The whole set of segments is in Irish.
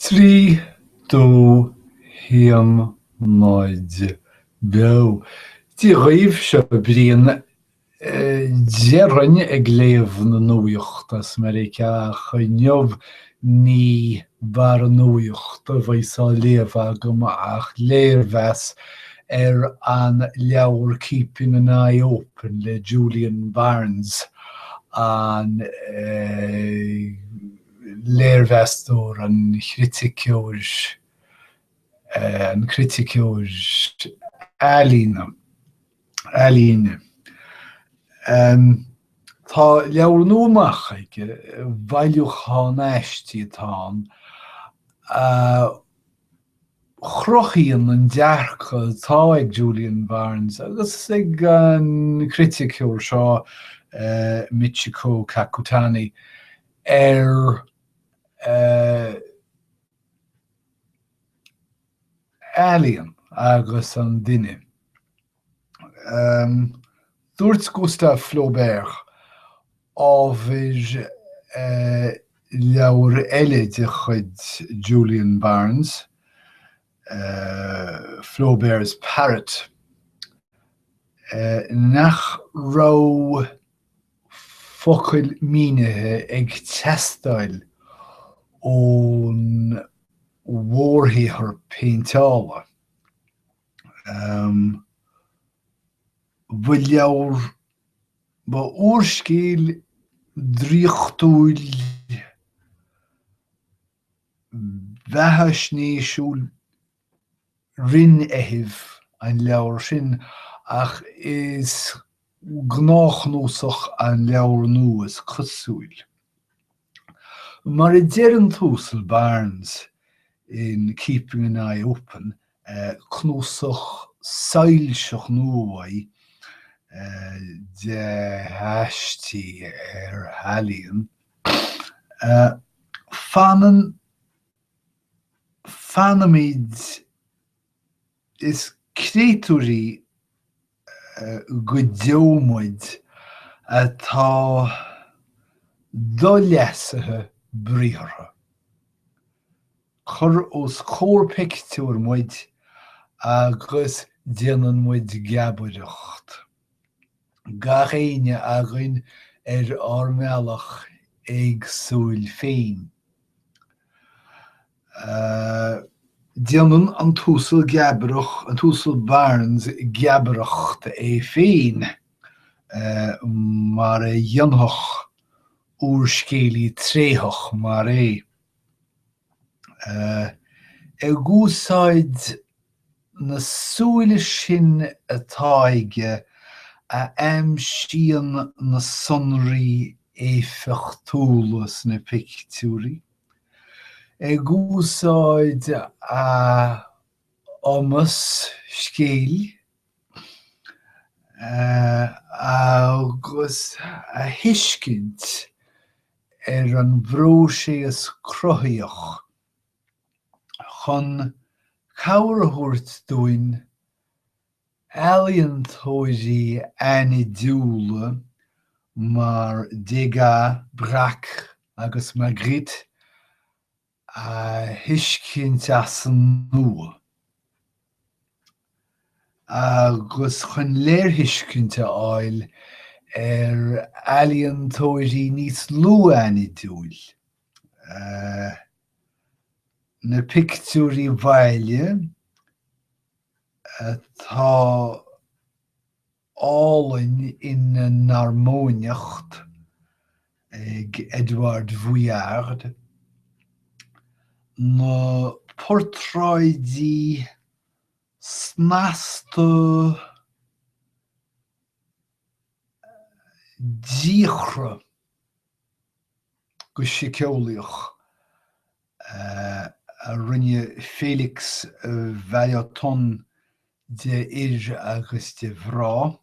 Trí dó híam náid be. Tí roimh se bríon dearann ag léamh na nuaíochtas mar a chuinneamh ní bar an nuaíochta bhaisá léamh agam ach Léirmheas an leabhar Keeping an Eye Open le Julian Barnes an Léirmheastóir an criticúir Aline. Tá leabhar nuamach aige bhailiúch hánáistí atá chrochaíonn an dearcha atá ag Julian Barnes agus ag an criticúir seo Michiko Kakutani Alien agus an duine. Dúirt Gustave Flaubert ábhair leabhar eile de chuid Julian Barnes, Flaubert's Parrot, nach rá focail mínithe ag teastáil ón mhórthaíochar péinteála. Ba leabhar ba uairscéal dríochtúil bheatha snéisiúil rinne-eithimh an leabhar sin ach is gnáchnúsach an leabhar nuas cosúil. Mar a deireadh túsal Barnes in Keeping an Eye Open, cnúsach sailseach nua de háistí Alien. Fanamid is créitúirí go deomid atá dá leasathe bríomhara. Chur os chóir pictiúir muid agus déanann muid geabaireacht. Gach éine againn ármealach éagsúil féin. Déanann an túsal geabairech, an túsal Barnes geabaireacht féin mar dionthach uairscéalaí tréthach mar gúsáid na súile sin atá aige a aimsíonn na sonraí éifeachtólas na pictiúirí. Gúsáid a iomas scéal agus a thuiscint an bhróiséas cruthaíoch chun cabharthabhairt dúinn ealaíontóirí ainmniúla mar Degas, Braque agus Magritte a thuiscint as an nua. Agus chun léirthuiscinte áil ealaíontóirí níos lú ainmniúil. Na pictiúirí bhaile atá álainn ina narmóineacht ag Edward Vuillard, na portráidí sneasta díochra go siceolaíoch a rinne Félix Vallotton de Ir agus de Bhrá,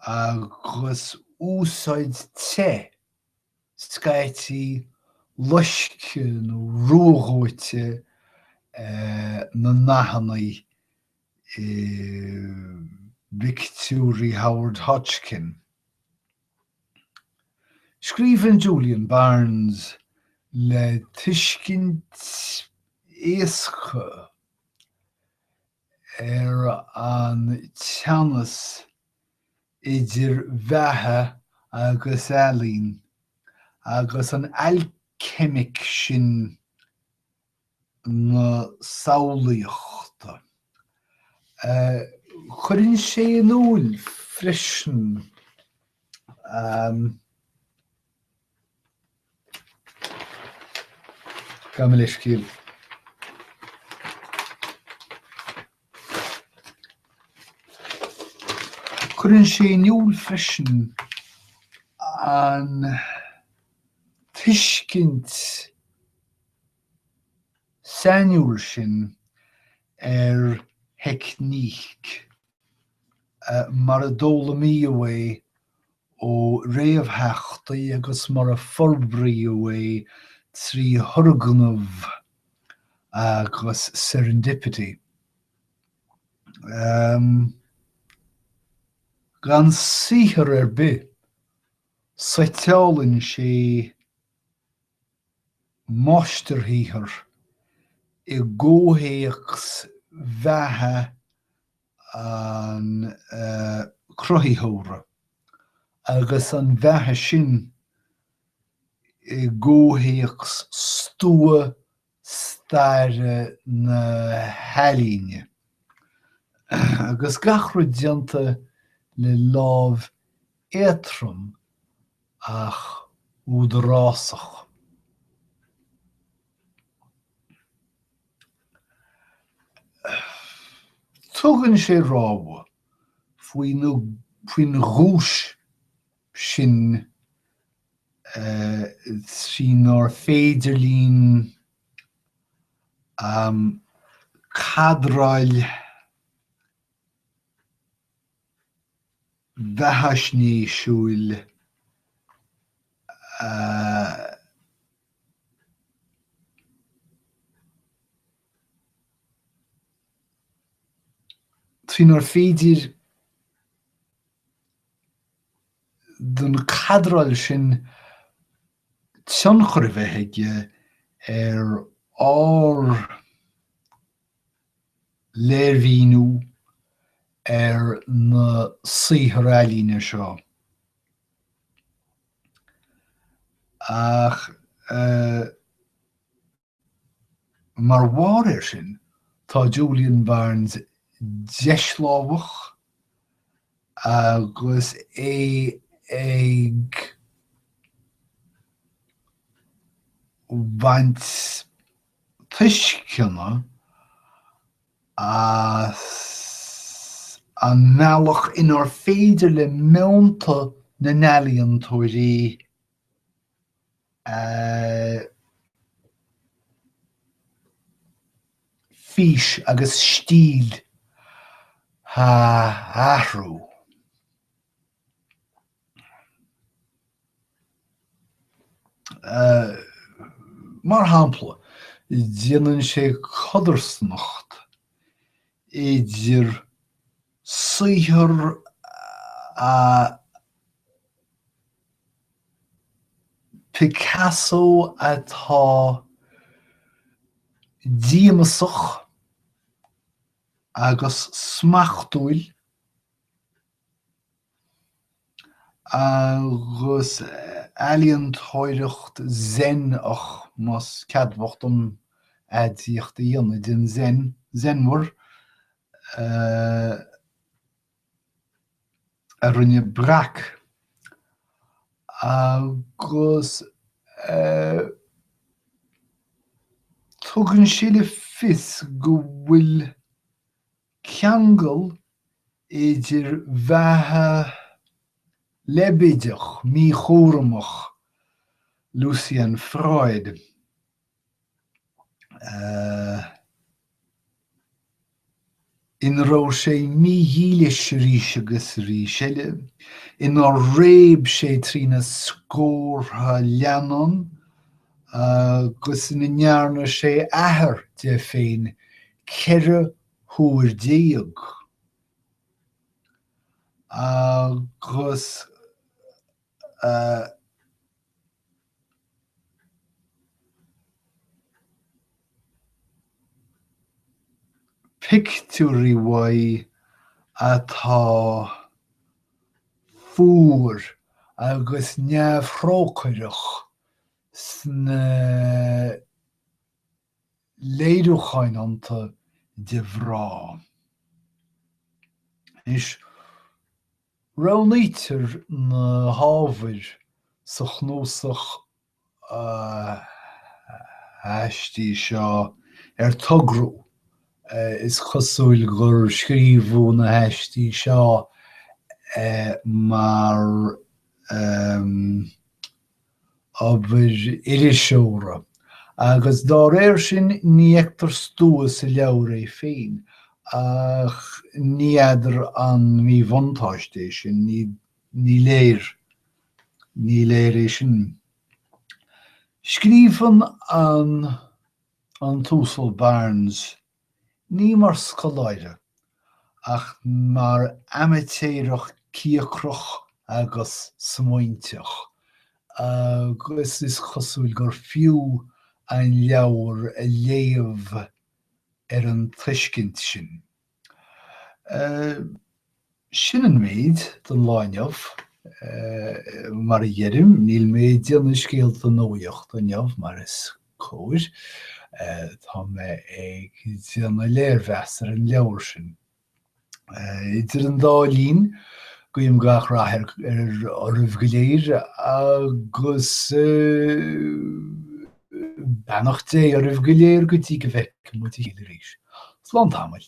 agus úsáid te scaití luisce nó ruagháite na nathanaí pictiúirí Howard Hodgkin. Scríofann Julian Barnes le tuiscint éasca an teannas idir bheatha agus ealaín agus an alchemic sin na samhlaíochta. Chuireann sé an úl freisin Gan leis cíal. Chuireann sé an úl freisin an tuiscint sainiúil sin heicníoch mar a dólamí away ó réamhtheachtaí agus mar a forbraí away trí thorganmh agus serendipity. Gan saothar bith, saiteálann sé máistarthaíochar I ggóthíochs bheatha an cruthaíthóra agus an bheatha sin I ggóthíochs stua staire na healaíne. Agus gach rud déanta le lámh éatram ach údarásach. Tugann sé rábha faoin ghúis sin trí nár féidirlín cadráil bheithasnéisiúil trí nár féidir don cadráil sin tionchar bheittheige ár léirmhíniú na saothar ealaíne seo. Ach mar mhair sin tá Julian Barnes deisleabhach agus ag bhaint tuiscinne as an meallach inar féidir le meonta na nealaíontóirí fís agus stíl athrú. Mar shampla, déanann sé codarsnacht idir saothar Picasso atá díomasach agus smachtúil agus ealaíontóireacht zen ach mas ceadmhachtam áidíocht dhéana den zenmhar a rinne brac agus tugann sé le fios go bhfuil ceangal idir bheatha leibéideach míchóramach Lucien Freud in raibh sé mídhílis rís agus rís eile inar réab sé trína scórtha leanán agus ina ndearna sé athair de féin ceithre thuair déag agus pictúrí wai atá fúr agus neamhrócaireach sna léireáinanta de bhrá. Is ronítar na hábhair sa chnúsach haistí seo tugrú. Is cosúil gur scríbhú na haistí seo mar obair iriseóra. Agus dá réir sin ní eachtar stúas sa leabhar é féin, ach ní idir an mí bhuntáiste sin, ní léir é sin. Scríbhann an túsal Barnes ní mar scoláire, ach mar amatéireach ciacrach agus smaointeach. Agus is cosúil gur fiú an leabhar a léamh an tuiscint sin. Sin an méid den láineamh mar a dhéirim, níl méid déanana scéalta nóíocht an neamh mar is cóir. Tá mé ag déanana Léirmheas an leabhar sin. Idir an dálín goim gach rath oribh go léir agus beannacht é oribh go léir go dtí go bheith mu chéile arís. Slán tamil.